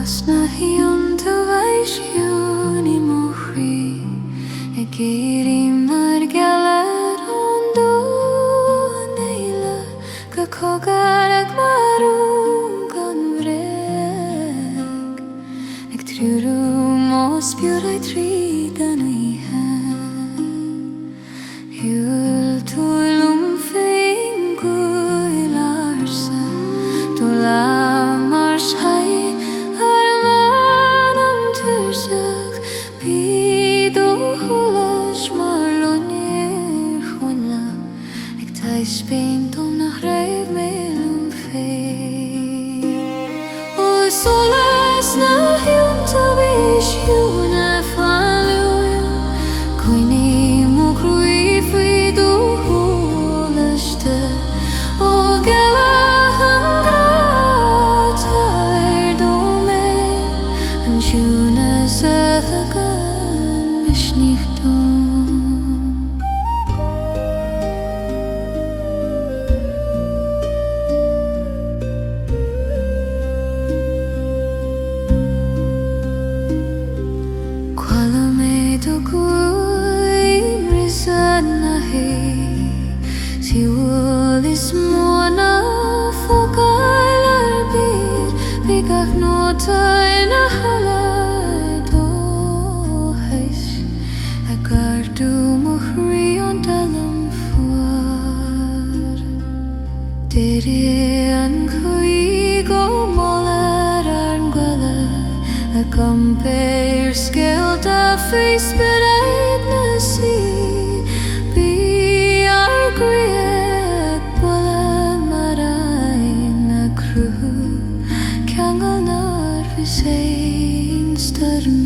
Snahion to vaishuni mohri Egirim nargalar ondo neila Kakogarak marum ganvrek Ek trurum os pjurai tridan ihan Jul tulum fingu ilarsa Tulamar shai Spain tom nach reif melum fei O solas na junta vish juna faluja Koini mo krui fidu hulaste O gala hangratar dome An juna zadagan mishnichtum Compare scale the face bereidness be our great bola marina crew kangal nervous einstern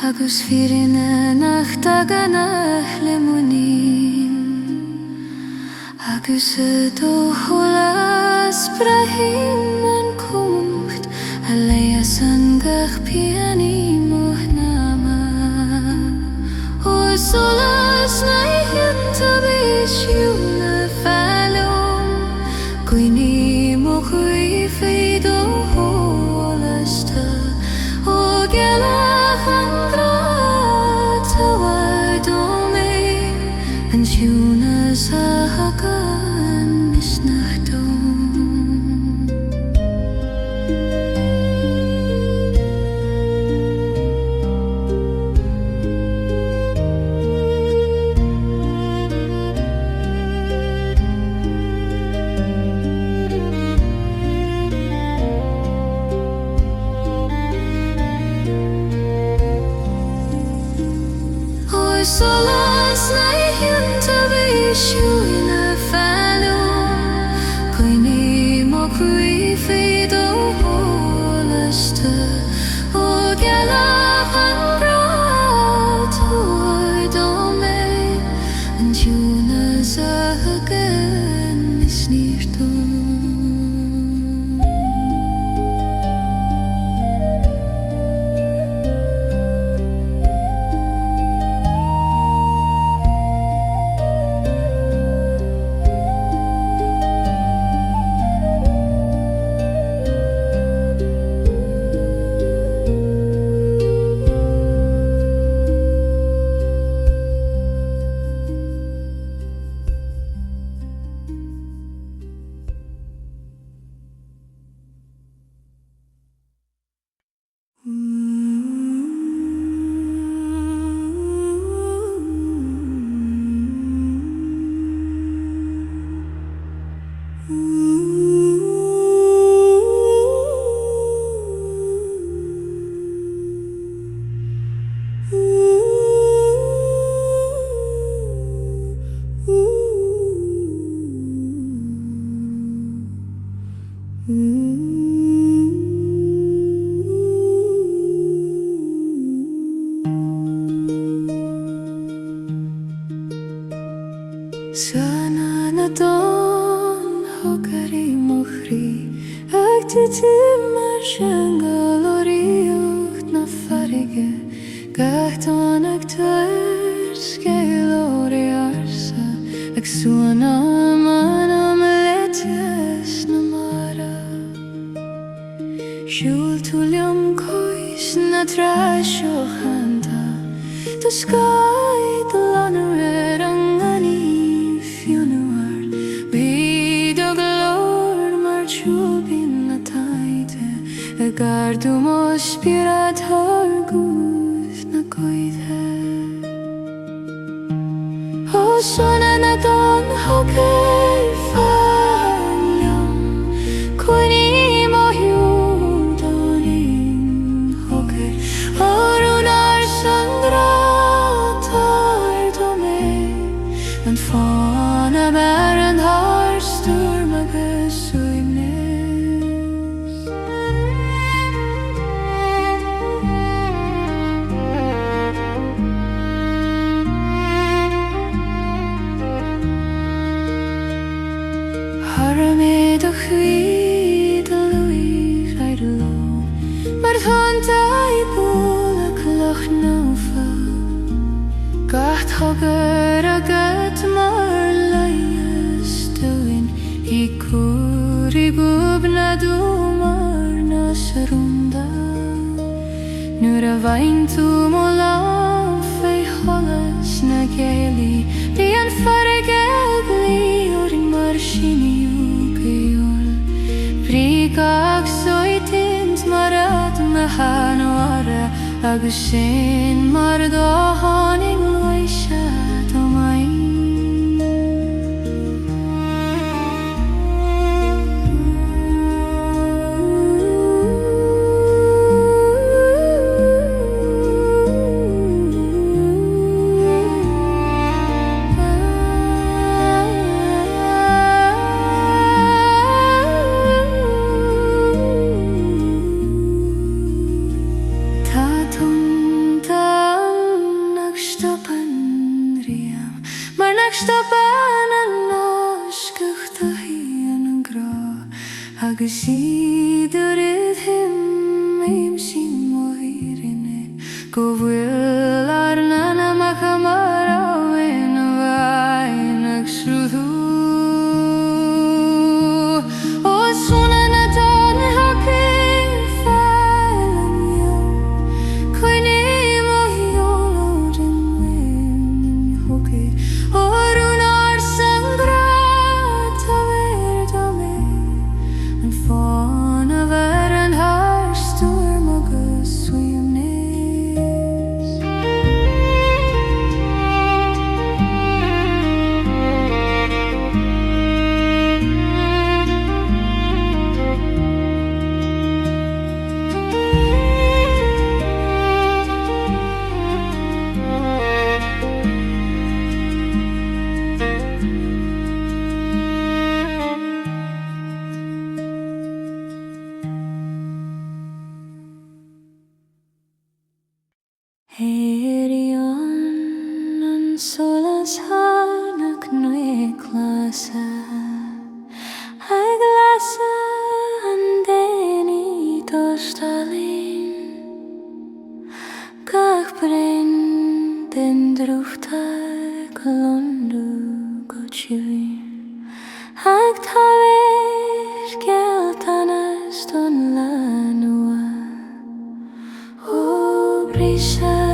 Agus firina nach taganach lemonin Agus do holas brahim an kumt Aleas an gach piani mohnama O solas na hinta bishjuna falum Koini mo kui fido holasta O gala And Juna Sahagan is nachtum Solas na hinta vishuna falum Koini mo kui fido holasta O gala hangrat hoi dome An juna zahagan misnirtum Sana na don hokari mukhri ag Timar shangaloriucht na farige Gachtanak turs gailori arsa Ag suana manam letes na mara Shul tulium kois na trasho hanta The sky the lanuer angani funuar Bidog lord marchubin Gardumos spirat hargus na koithe O sona na don hokei fanyam Kuni mohyudonin hokei Orunar sangratar dome And fana bärend har stormages Hogger agat mar leies duin I kuri bubna dumar nasrunda Nur a vain tu molam fei hollas na geli Bian fargegli orin marshini ugeol Brigag soitint marat mahanoara Agusin mardohaning Agus idur him im sin moirine Go bhfuil arna machamar áin a bhain ag srúdú O sona na don hocei failan yom Coine mohiolodin win hocei Orunar sangrat a verdome Fawn of and har storm agus swimnes Herion an solas hanak nui klasa Ag lasa an deni tostalin Gach brin den drufta kolondu gochivin Ag taver geltanas don lanua O brisa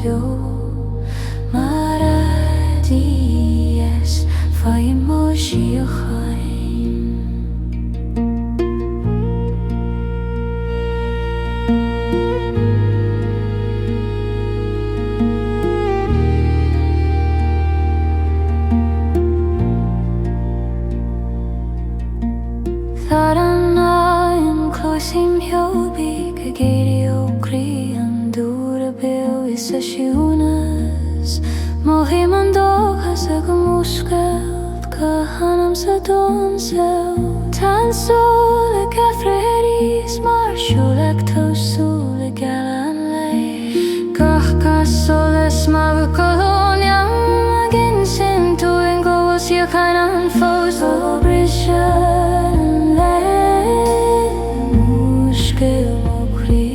Yo donzel Tan sole gefredis Marsjolek to sole galanlei Gach soles mawe koloniam Ginsin to ingo was hier kein Anfos Obrishan le Mushke mokri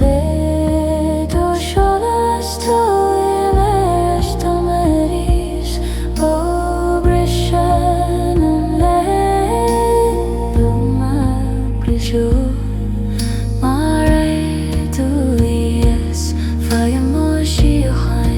Le do sholas to ilesh to meris Obrishan le Buma prishu Mare tu yes Faya moshi hai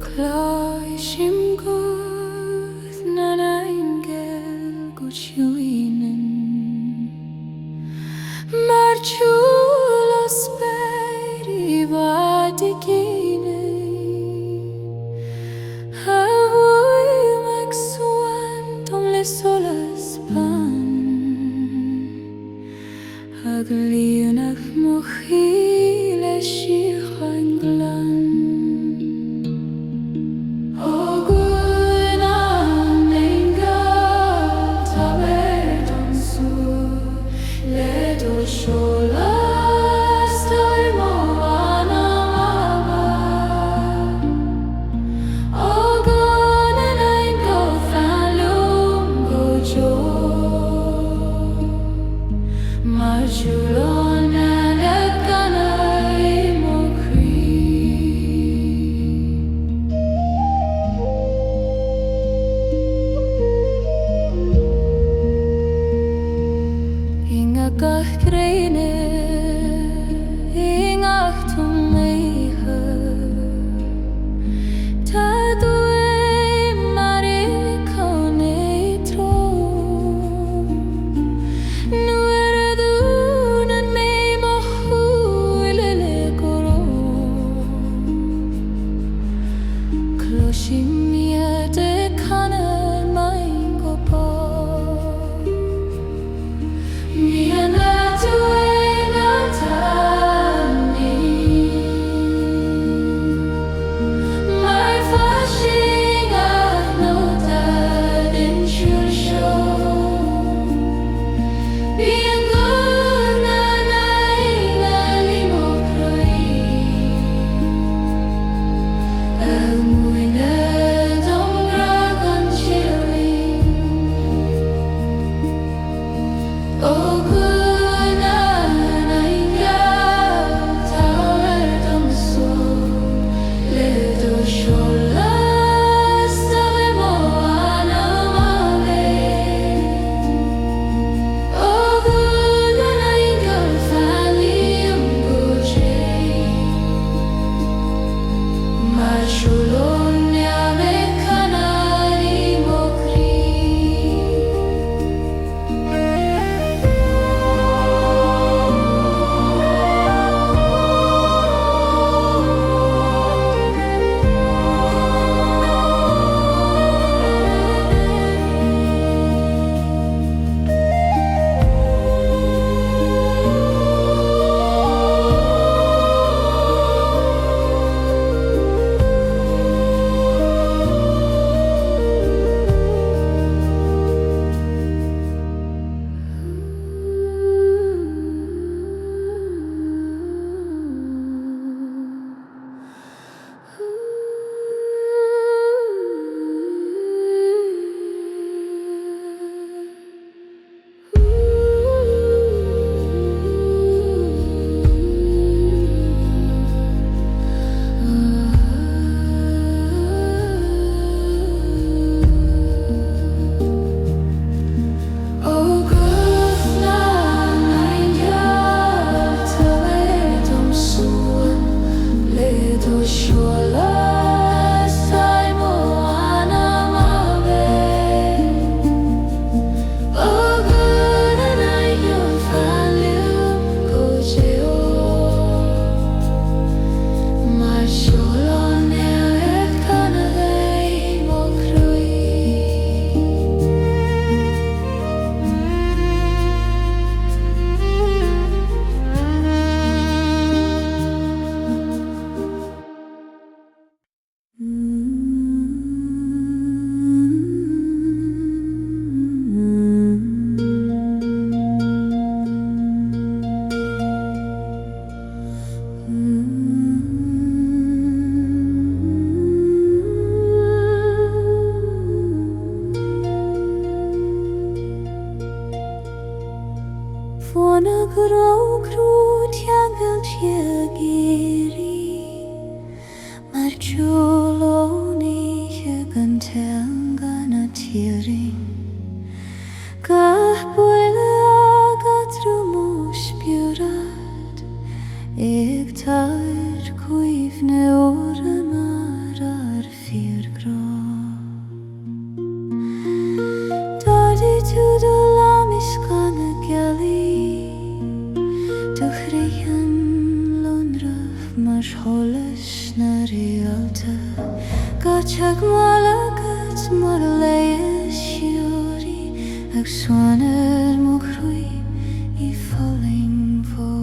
Kloishim guth nan eingel gutshuinen Marchulos peri vatikine Havui maxuan tom le solas pan Hagliunach mochi le shichanglan tar kuivne årenar fyrgrå. Dadi tu do lamiskana gali, du chrian lonraf mar holes na realta. Gachag malagat mar leis shiori, ag swaner mochrui I falling vo.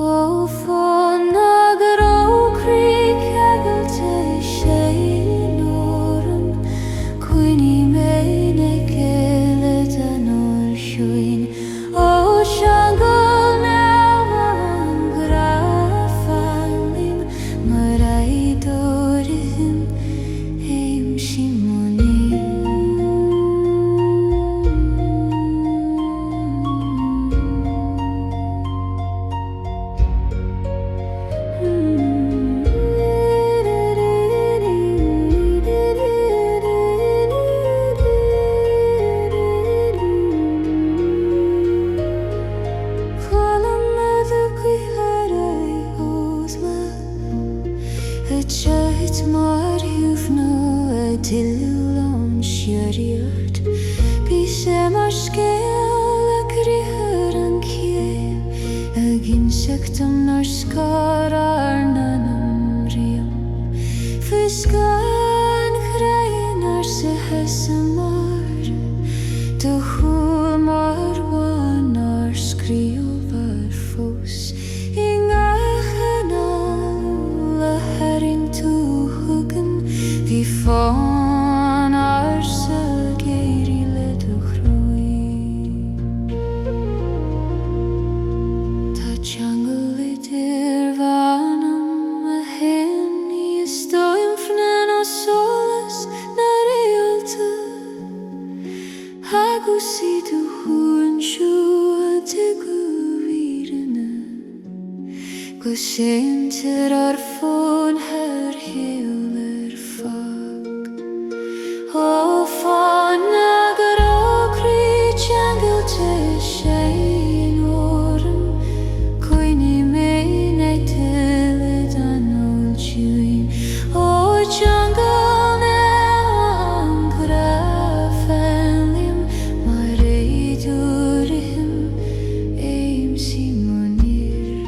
O fonagar o creek agel te shein orum, quini meine kele danor shuin. O shangal now grafalim, marai dorim heim shimoni. Chet mar hufno a dillon shariat, pise mar skel a griher an kie, ag insectum nar skar nanam riam, fiskan chrein se hesamar, de hul mar wan skrio var fos, inga vi fan geiri ledu chroi. Ta jungle idir vanam a hen I stoim fnen o solas na realta. Hagusi du hun shu a tegu virene. Gusinter ar fon her heler fag. O fonagar o creech angel te shein orum, quini meine tele danol chuin. O jungle now grafalim, marei durim eim simonir.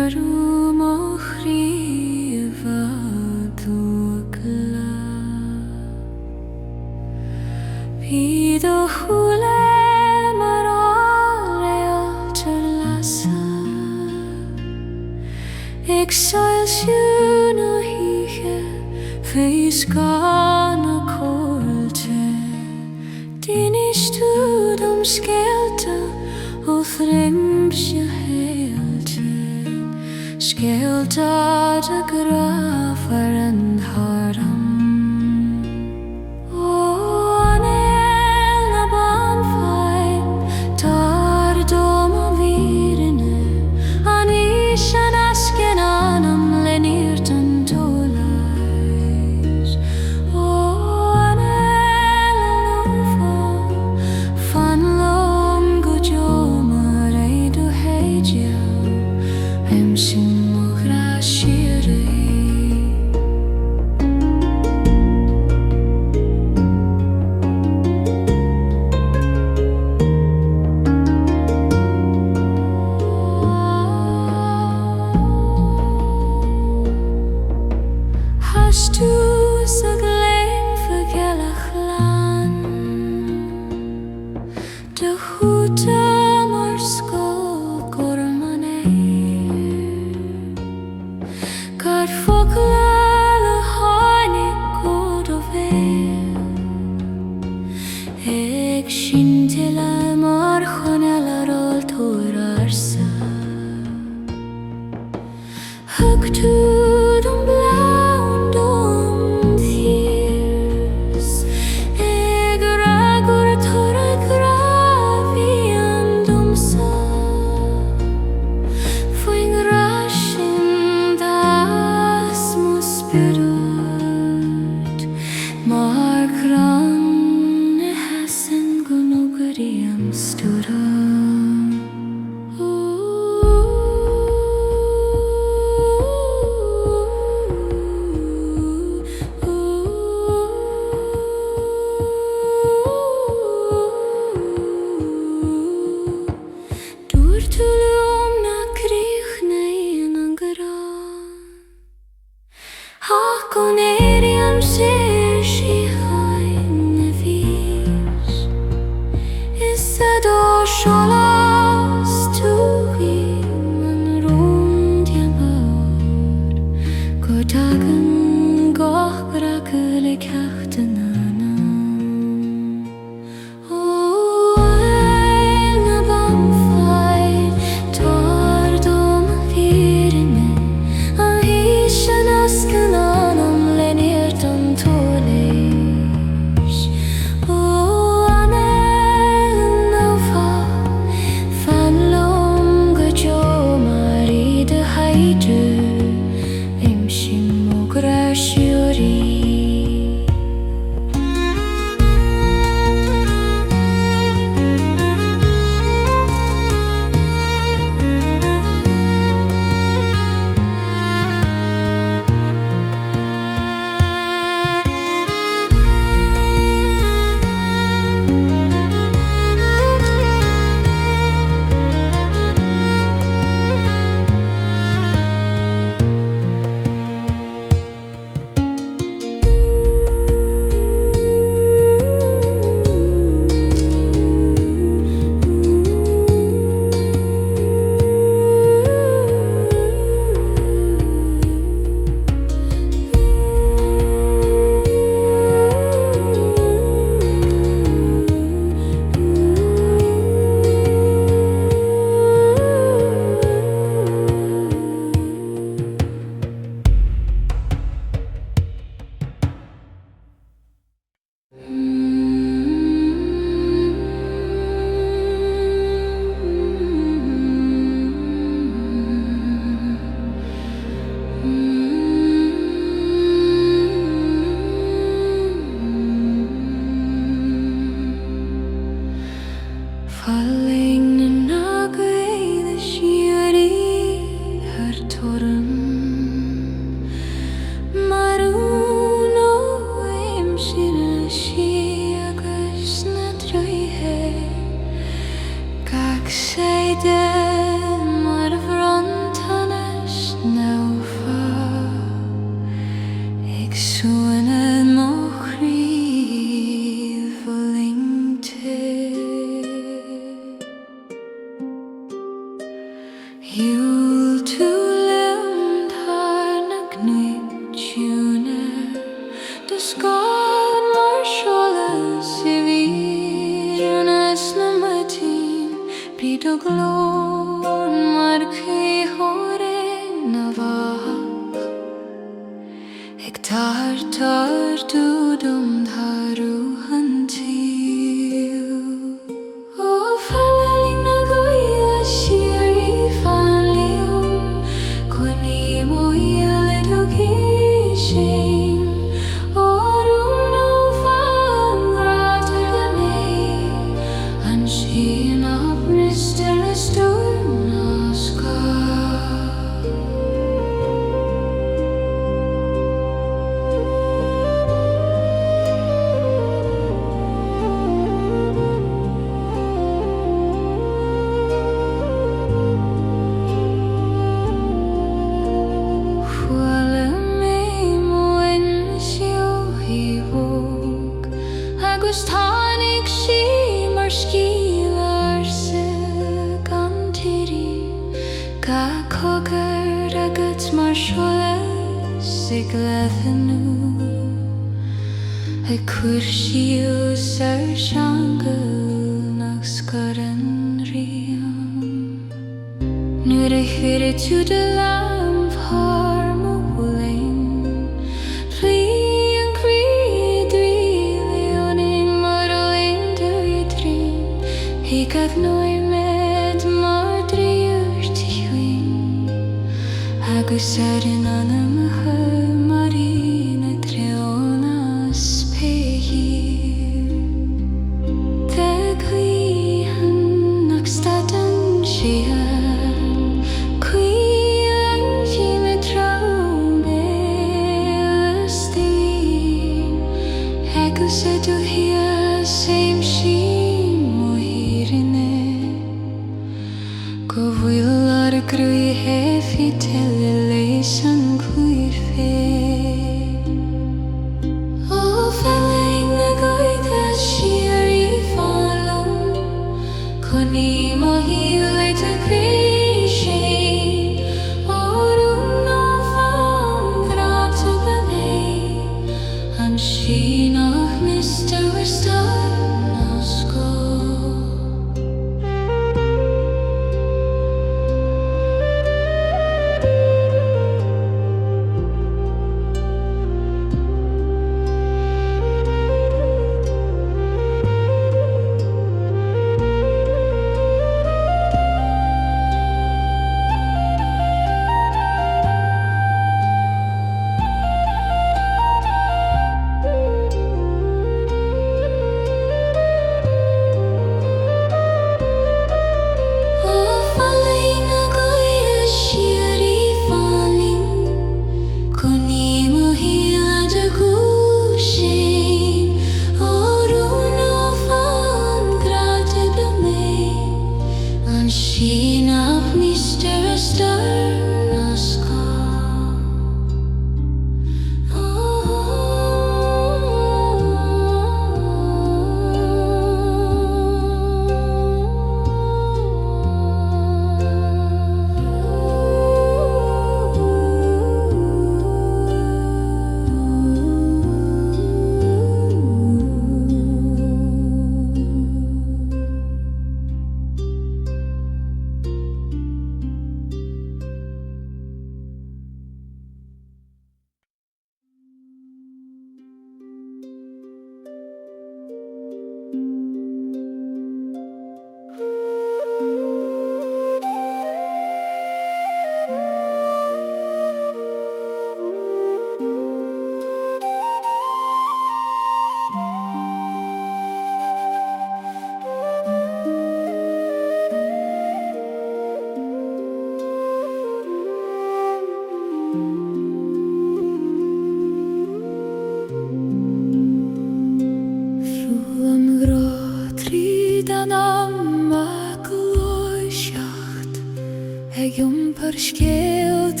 Eg jumper skelt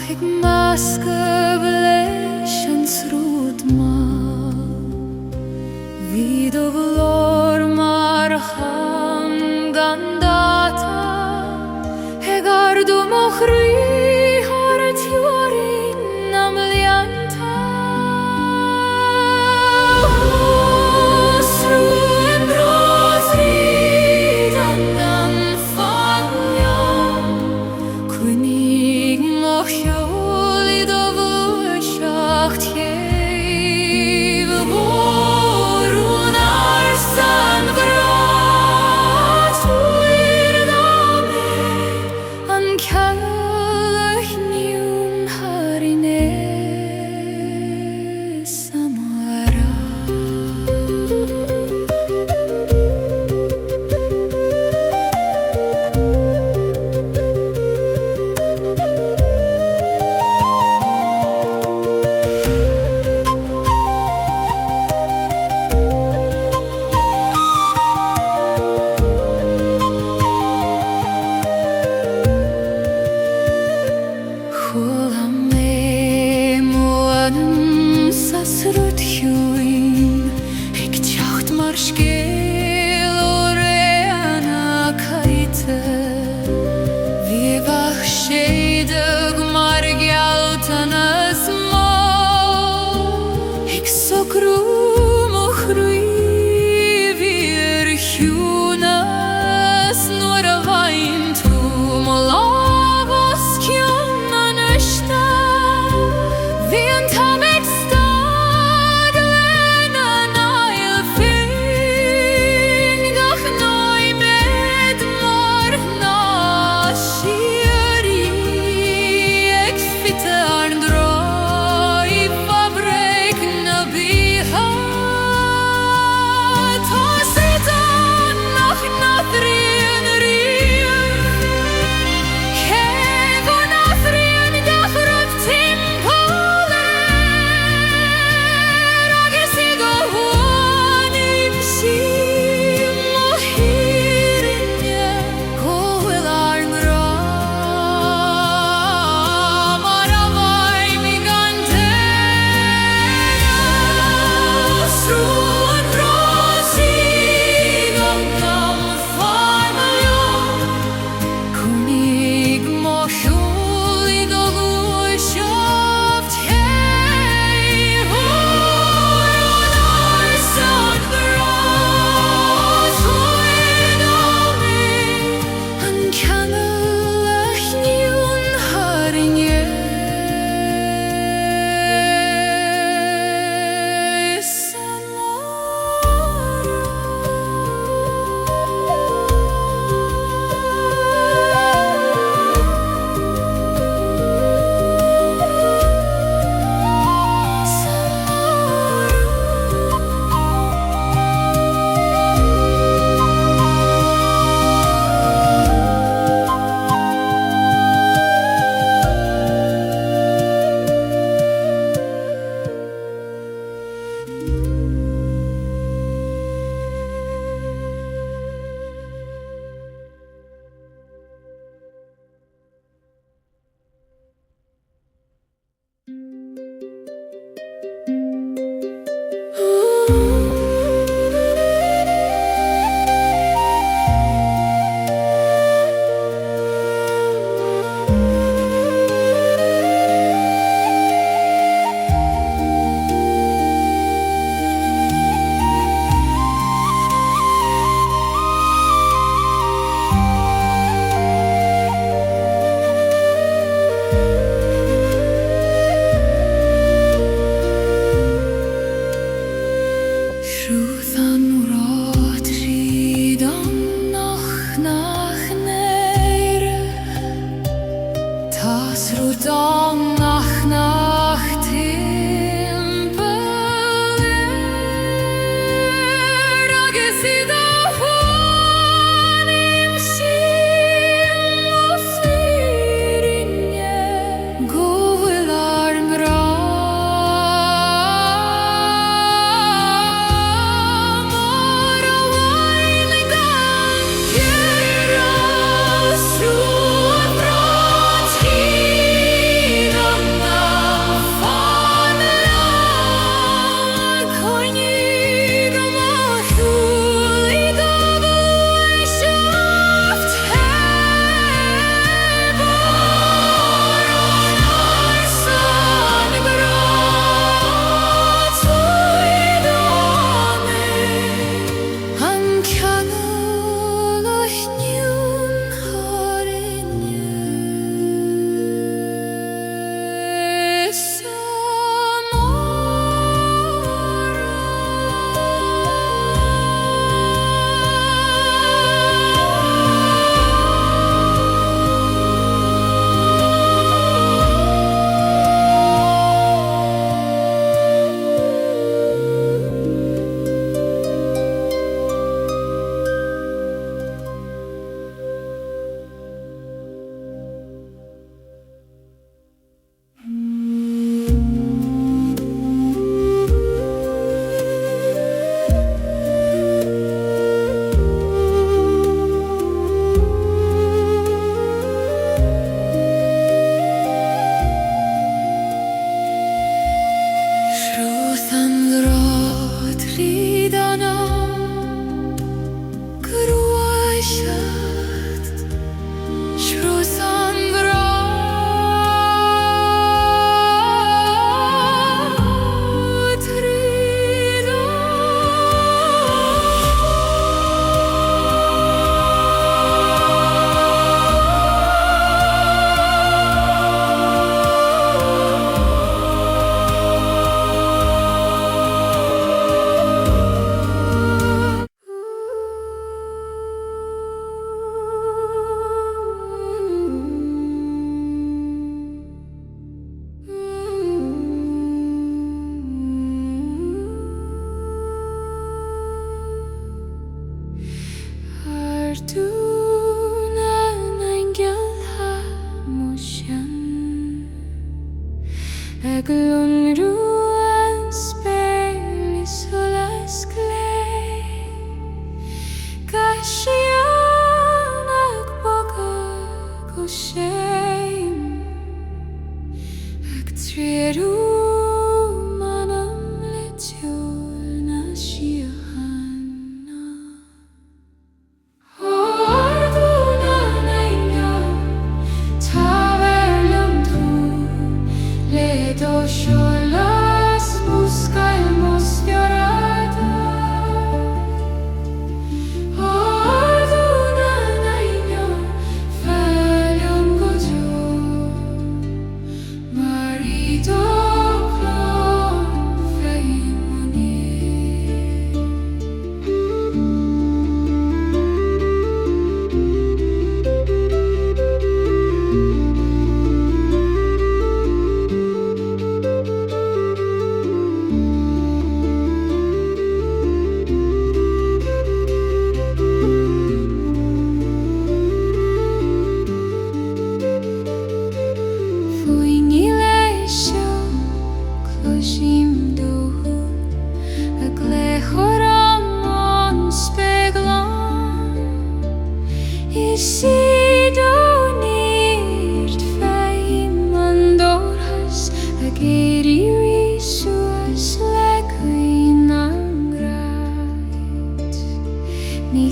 ik maske blesjens rodma vid ovlor marhan gandata hegardu mokhri haret yorin namlianta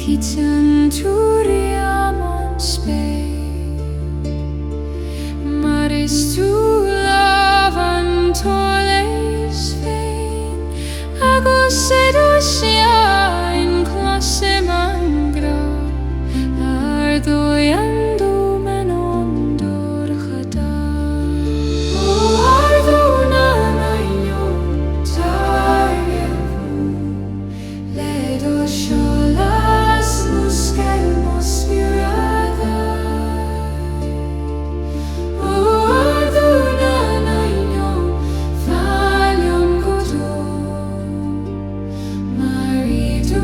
Kitchen Turiamon Spain Maris to love and toles vain Agosedosia in classe mangra Ardoyando menondor khata Arduna naino targevu Ledo sholas muskelmos mirada Arduna naino falion godo Maridu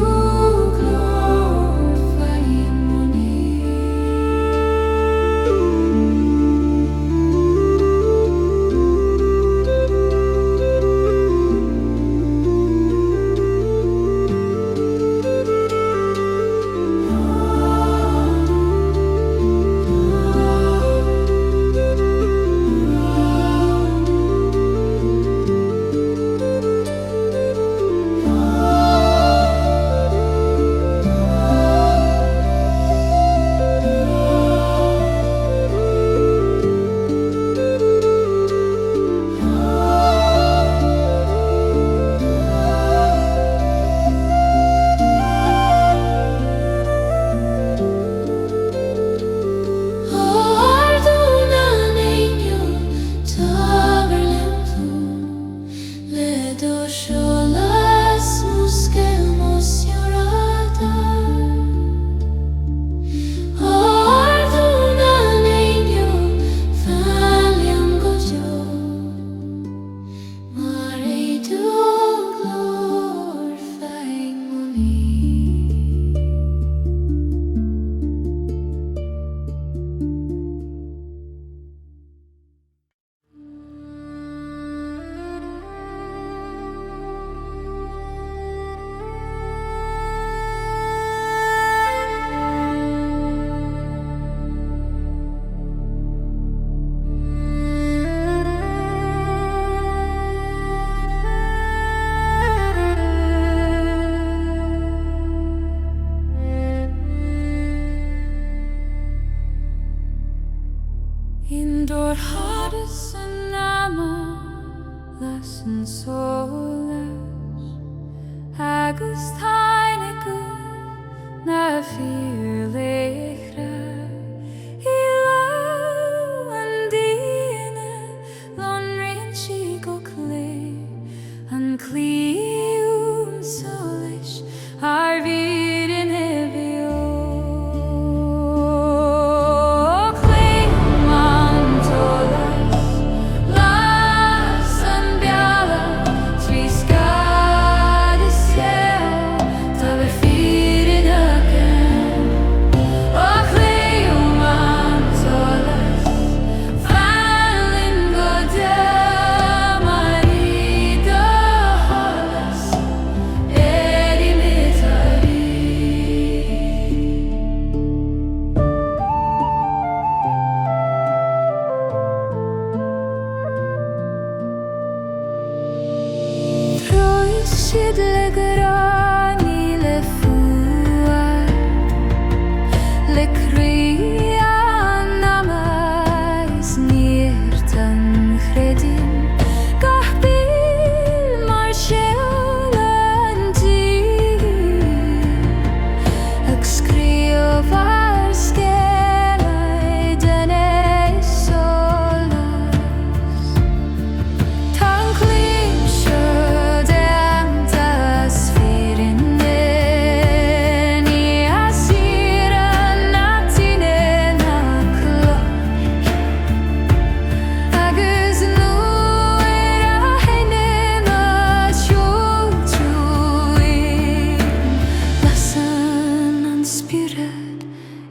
Indoor hades and nama lesson solas Agus tainigu na fear lechra Ila andine lonri and chico clay and cleum solish arvid in evio Sidle grani le fua Le cria namais nirtan chredin Gahbil marchelanti Excrio var skelai dene solas Tanklim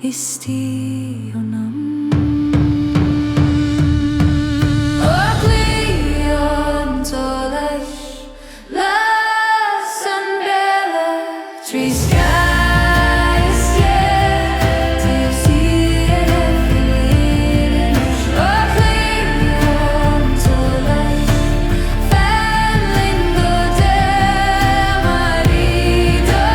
Istionam Ocleon tolesh Las and bella Trees skies yet To see it Ocleon tolesh Fanlingo de marido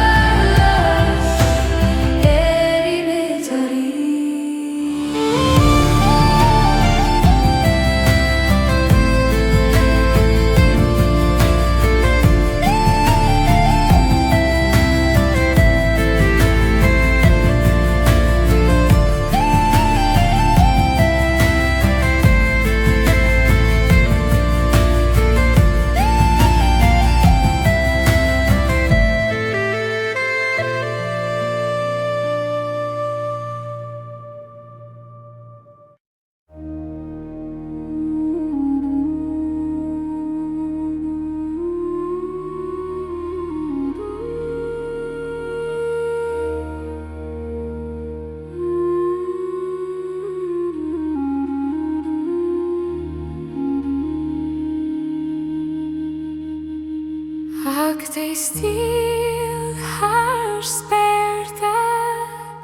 stil har sperta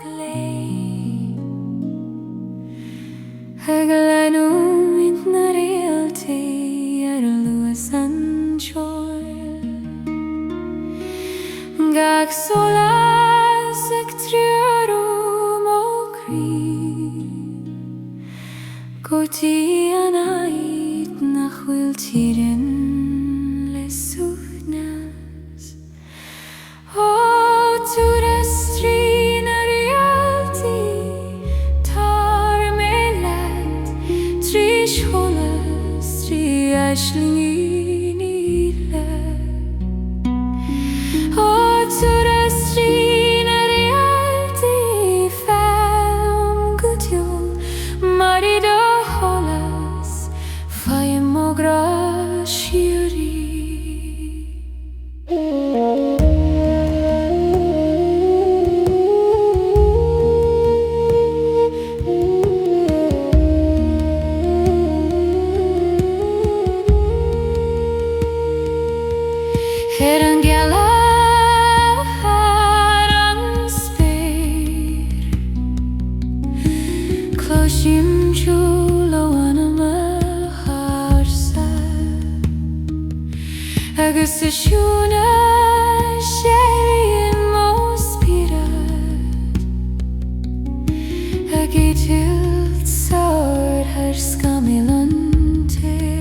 glei Haglainu mitna realti luasan choil Gag solas ek triorum okri Goti anait nach wil tiren lesuvnas O tu restrina realti tar melat Trish holas tri ashlingin ila O tu restrina realti fam gutjol marido holas faimogra shiri Herang gela harang spir Kloshim chulo anama harsa Agus shuna sherin mospirat Agitilt sord har skamilan til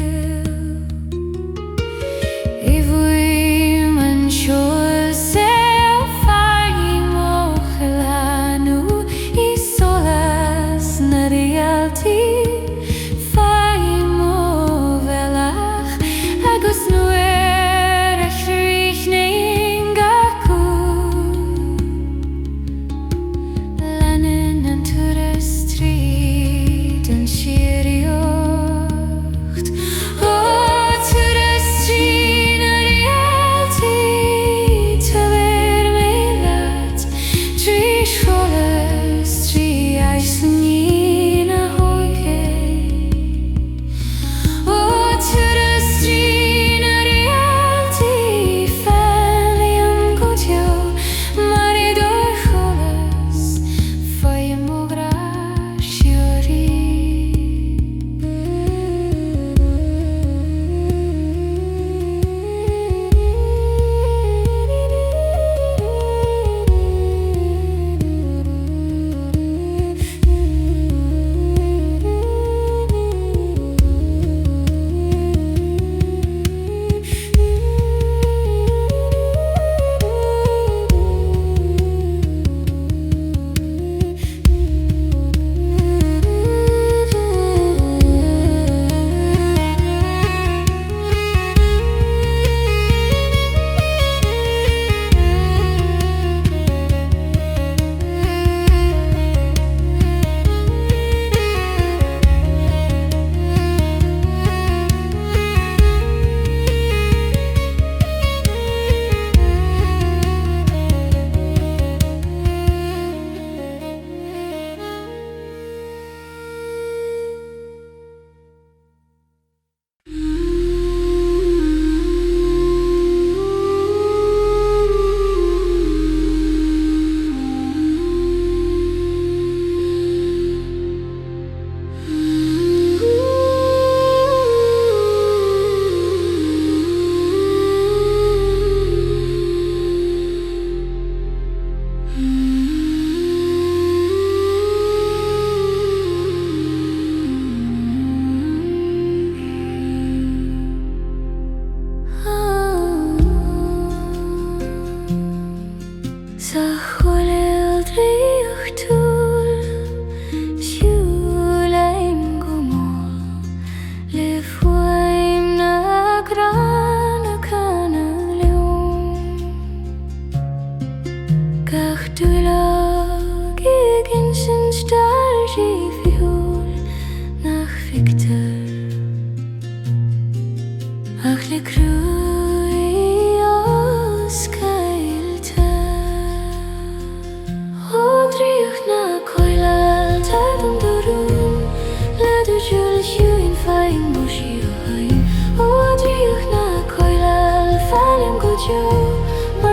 Joe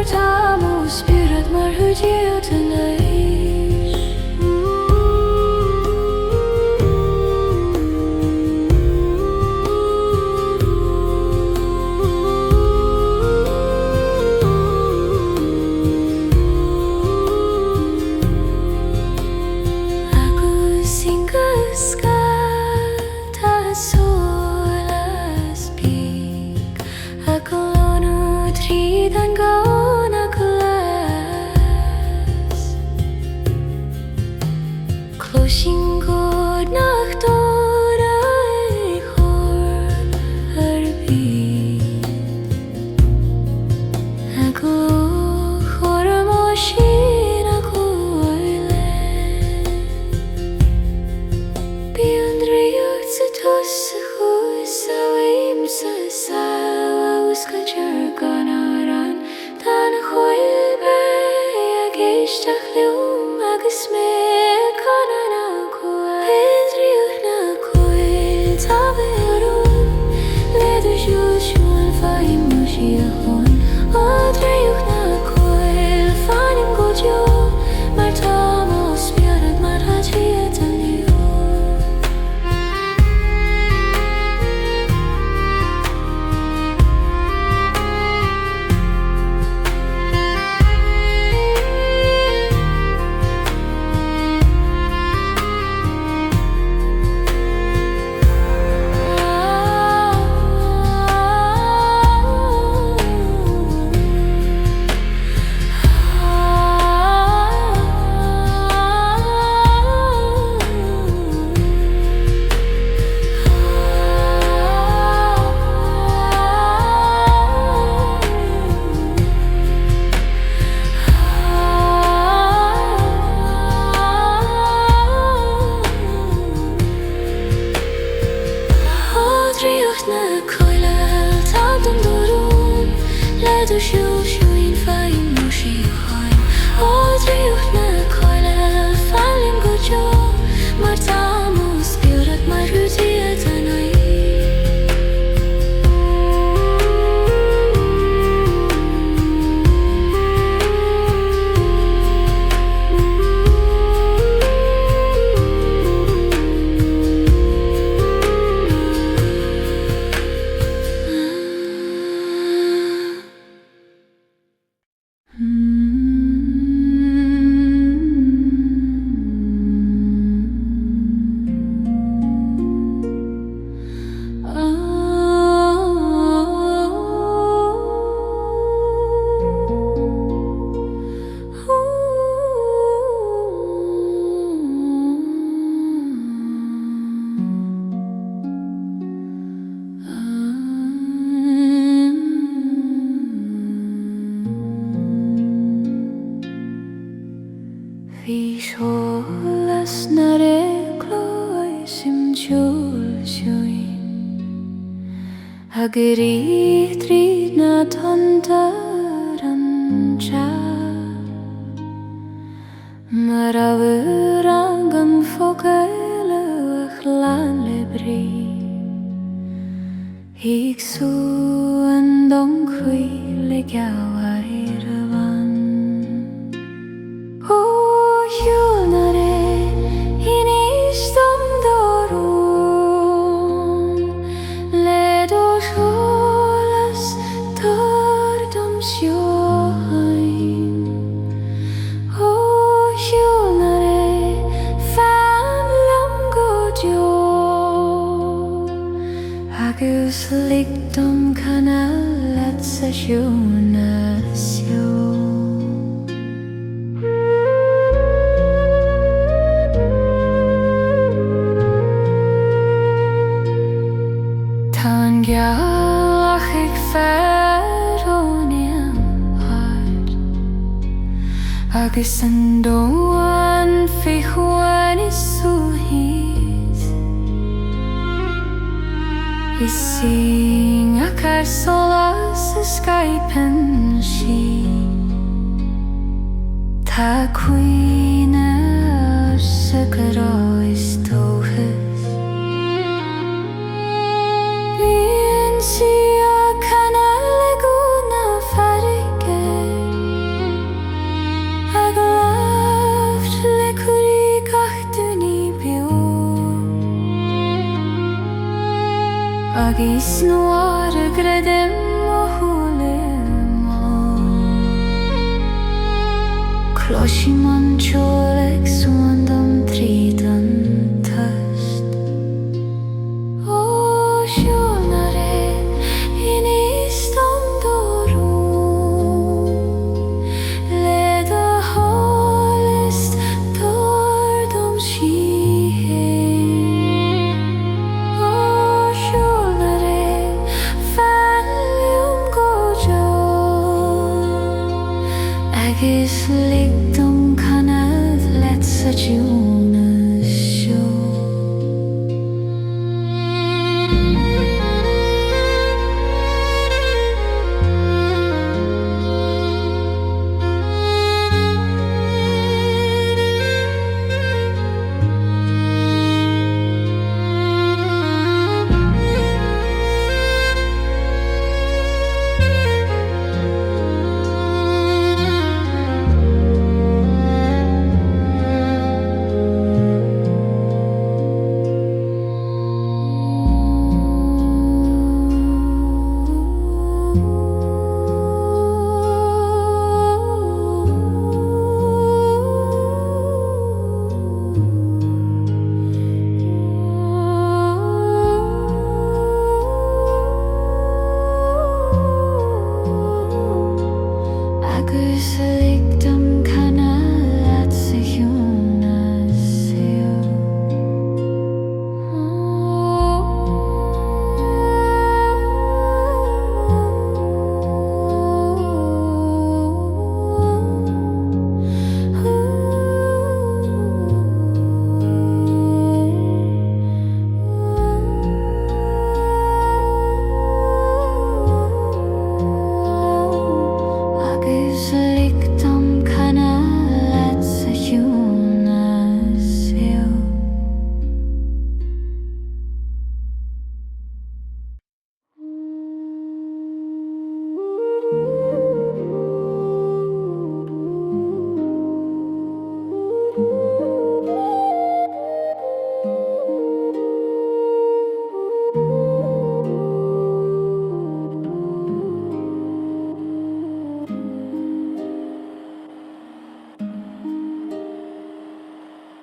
Martamo spirit marhudia tonight. Closing good nacht door I horn herbi Ako horm oshin ako oile Biandriyak sa tos hus awim sa sawa uska jerganaran Dan khoilbe agishtach lium agisme Agri tridna tontarancha Maravurangan fogele achlan lebri Iksu andong kui legawairavan O yulnare inistam dorum Ledo sholas tardum sjohain O yulnare famlam godjo Agus likdom kanalat sa sjunasjo Ach ik verron in hart Agus an doan fi juan is suhis Is sing akar solas skypen shi Ta quina sakara is tohis Sia kana laguna farike Redem mohulemo Kloshiman cholek suandam tridan tast O shulnare inistam doru Leda holest tordom shihe O shulnare falium gojo Agis ligdom kanad let's ajuna show Agus ligdom kanad sejuna seo Agus ligdom kanad sejuna seo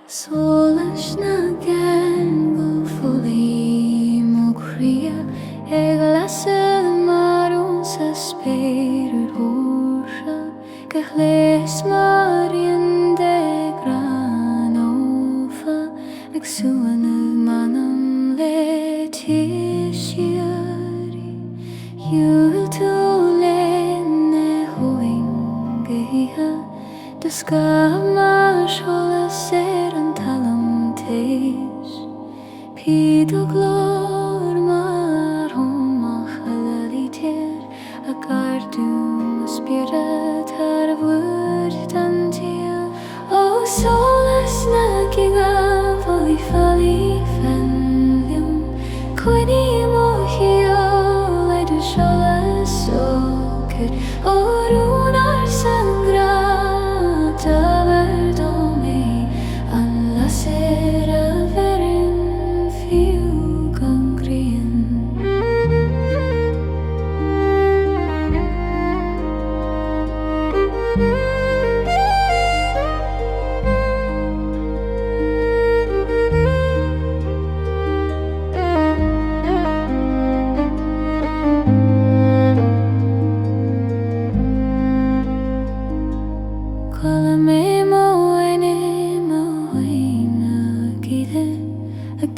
Solas na gango fully mo cria Eglased marun sa spirit horsa Gahles marien de granova Nagsuan manam leticiari Jutulene hoingeha Duskama shola seran talam teis Pido glor marum machaliter Agardum spirit harvud dantia O solas nagiga voli fali fenlium Quini mohio ledu shola soket Orunar sangra Taverdome alla sera verin fiu gangrien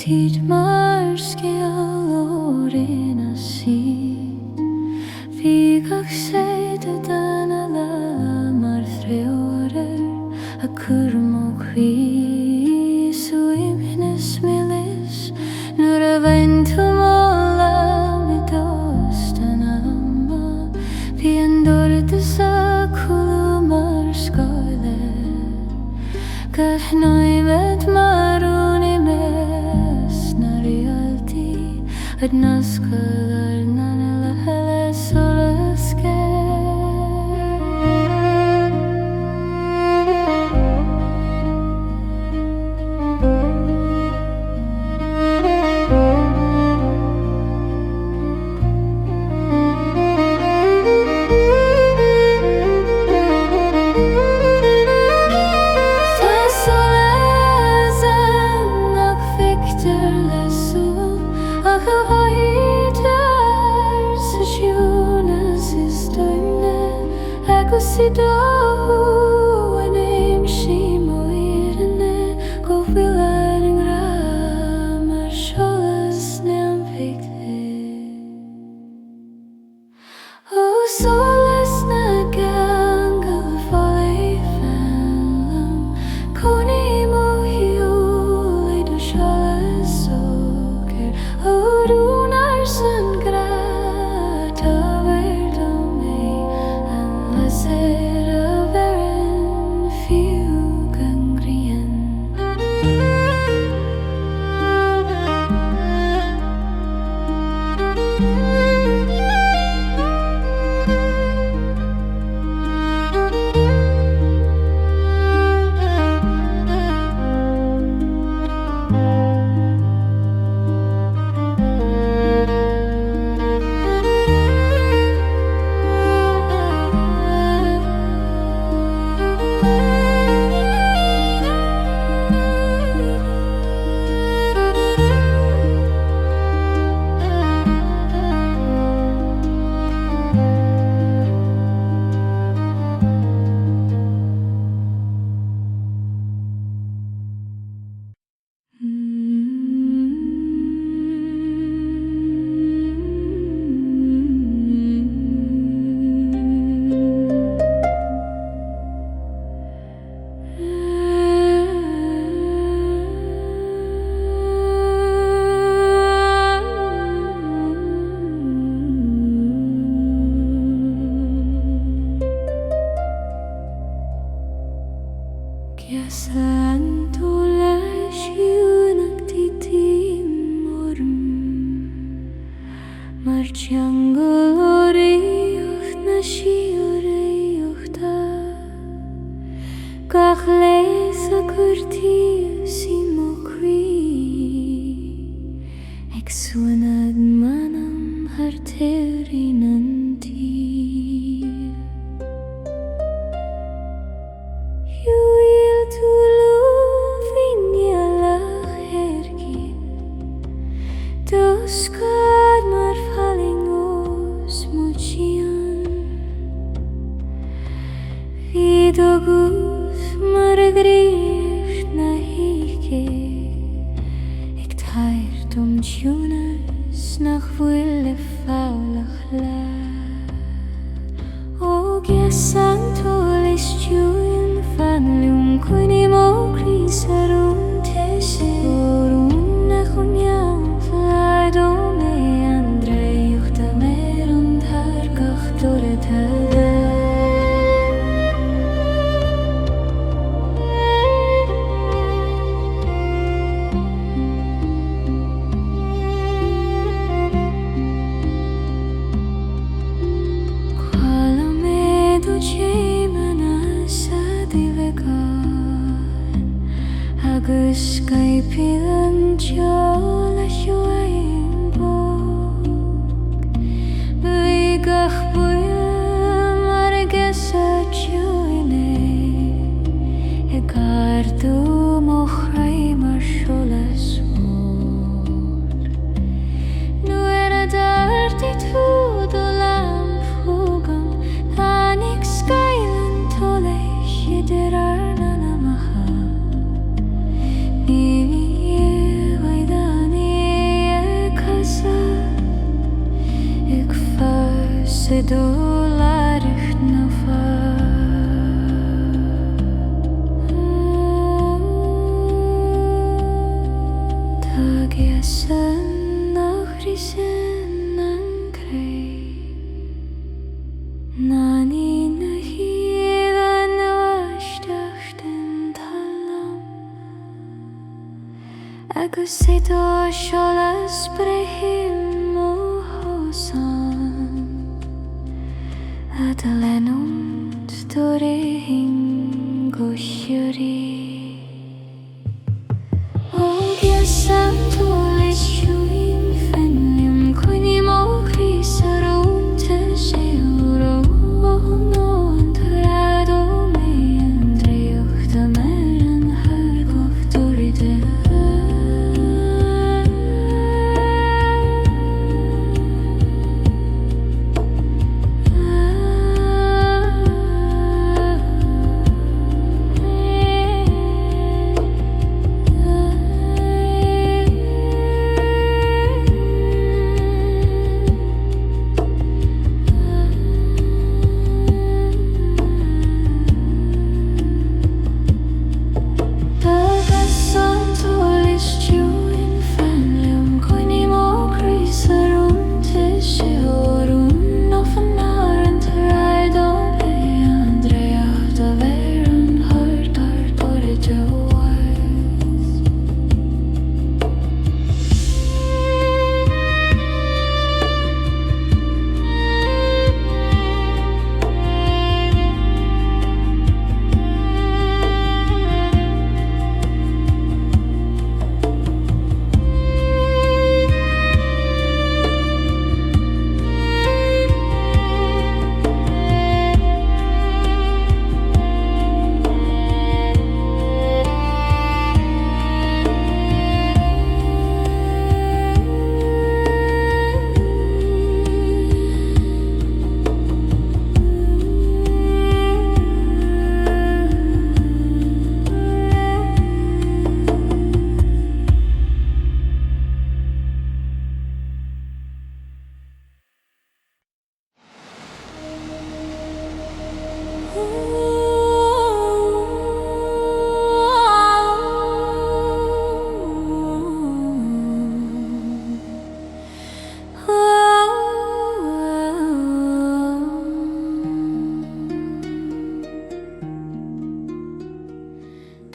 Tid marskial orina si Vigak seida dana la marthreorer Akurmo qui suimnes milis Nura ventumola midostanamba Piandor desakulu marskale Gahnoi med maruni mes narialti Adnaskalar nanela hele solaske Saan tulad siya nagtitimorm Marciangol oriyok na siyarayok ta Kakle sa kurti si mokri Eksuanad manam harteri nanti Skad mar falling os muchian Vidogus mar grift na hike Ik tair dom tunas nach wille faulach la Og jesan tolis tjuen fan lum kuni mo krisarum tese Orun na chunyan Dome Andrei juchta mer und hargach dore tala Quala me duce mana sa dilegan Agus kai pilan chola shoai Gardu mochrai mar sholas mor Nu era darti tu do lamfugam Anik skylan tole shiderar nanamaha Niye vaidani kasa Ik fase dolaricht na fa Sen nachrisen an krei Nani na hiva na ashtachten talam Agus eto sholas brehim o hosan Adalenund dorehim goshuri San tulis shuin fenlim kuni mo krisarum te seuro no antarado me andreuch da meran hargof doride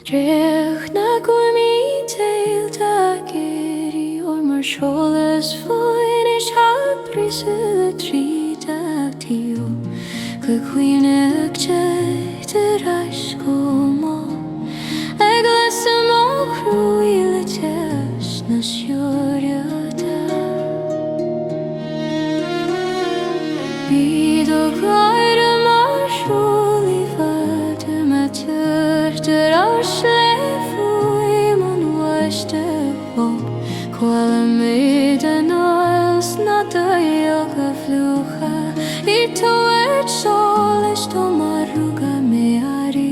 Drech na gwymi teil da geri or mar sholas foin is hapri sydd tri dag tio Gwyneg jai dy rais gomo Eglas am o crwyl y tes na siwrio da Byd o glair y mar siwl I fad y matyr dyr ar slefwy ma'n waist y bob Gwal y myd yn oels na daiog a flwcha I tywed sol esto marruga me ari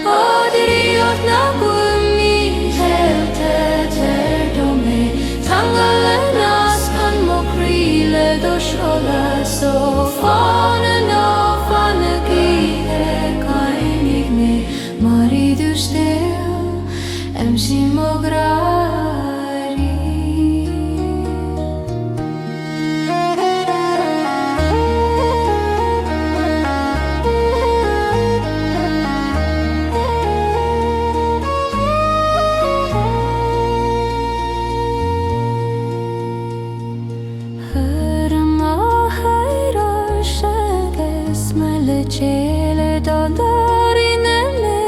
Odriot na gwymi helt eter dome Tangal y nas pan mo crile do siola So fan yn ofan y geidde gainig me Mari du stil em si mo grari Chele dondori nelle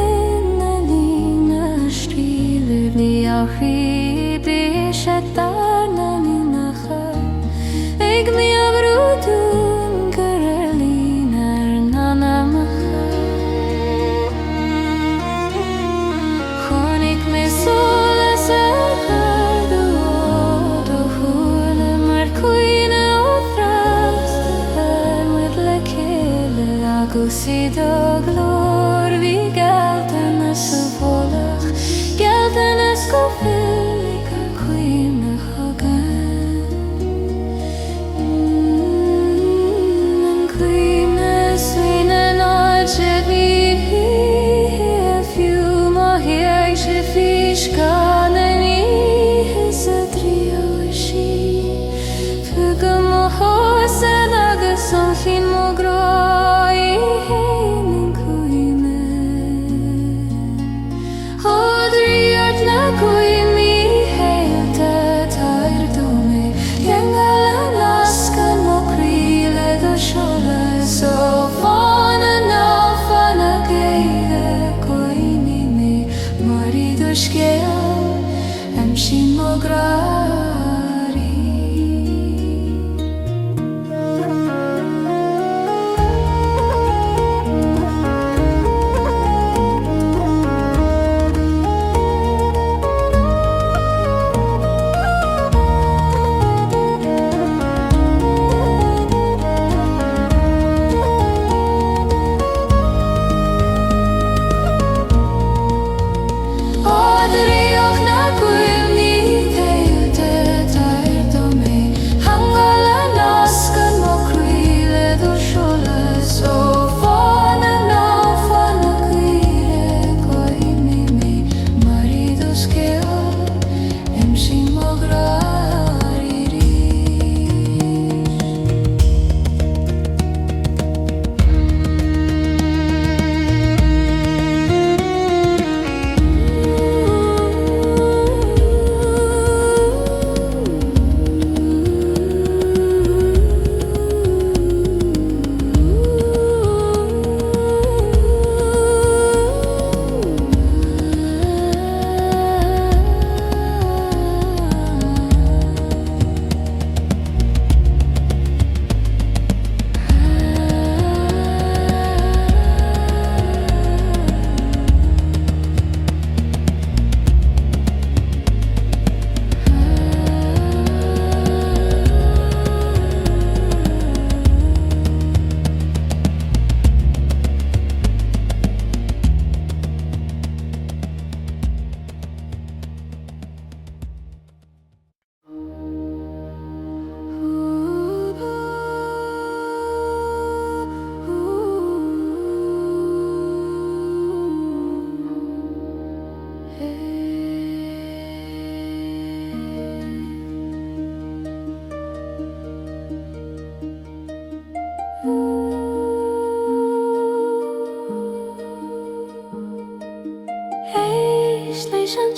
nina stile vi achi bishetar na minacha Eg mi avrudun gerelinar nanamacha Chonik me sole sehadu do hule markuine otras with lekele Gusido glor vi geltenes y volach Geltenes gofylig a gwyn y hogan Yn gwynnes wy'n yn odjed fi Fiw mo hiag se fish gan yn I hys y drio y si Fygym o hos yn agos o'n llun mo groi Odriart na gwymi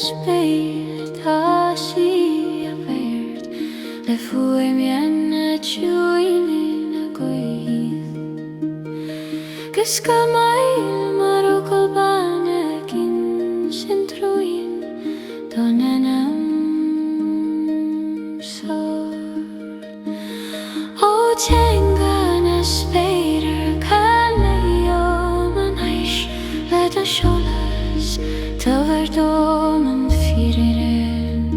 speil 다시 apert le fue mienne chuine goin Gysga mail marocol bane kin sentruin donenam sor O tengana speider kaleo manaish let a sholas Tavardomen firiren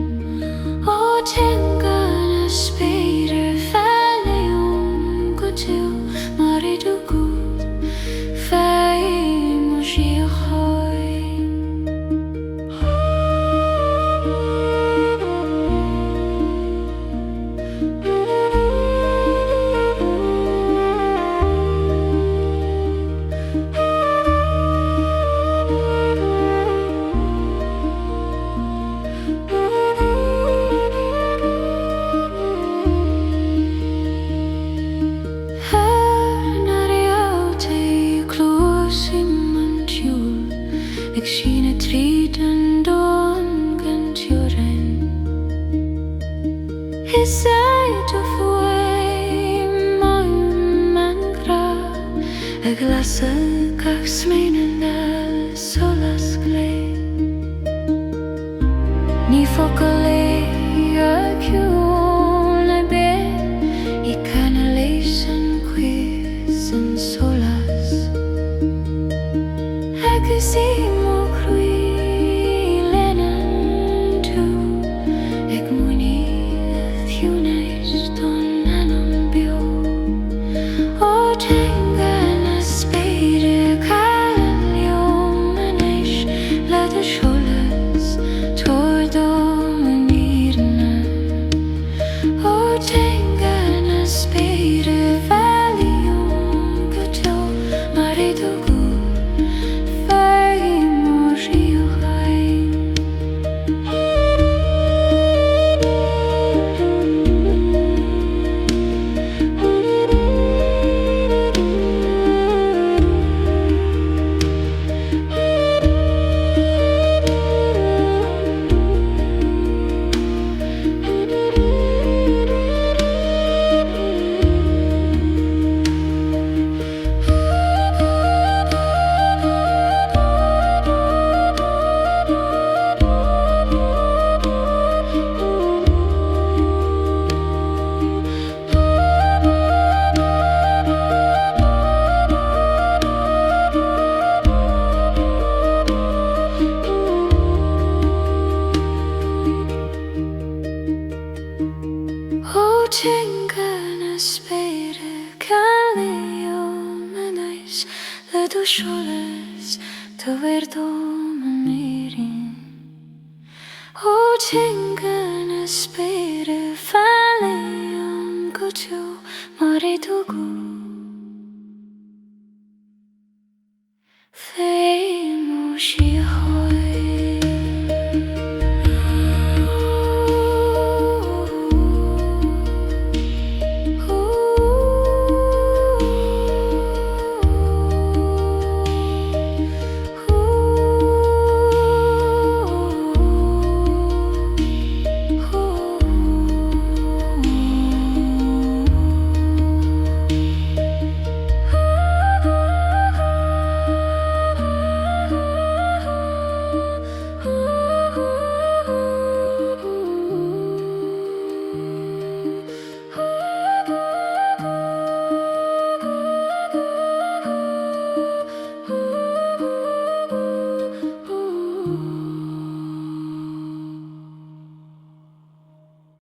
O tengana speider faleum gotil maridugu fei mojihoy Ik zie het rieten doen gentjuren Is zij te fue mangra Ik las kach smenen solas glei Ni fokale akjule be Ik kan lezen quiz en solas Ik zie Tengana spere kaleo manais le du sholes to verdomen mirin O tengana spere faleum gotu maridugu Fei moshi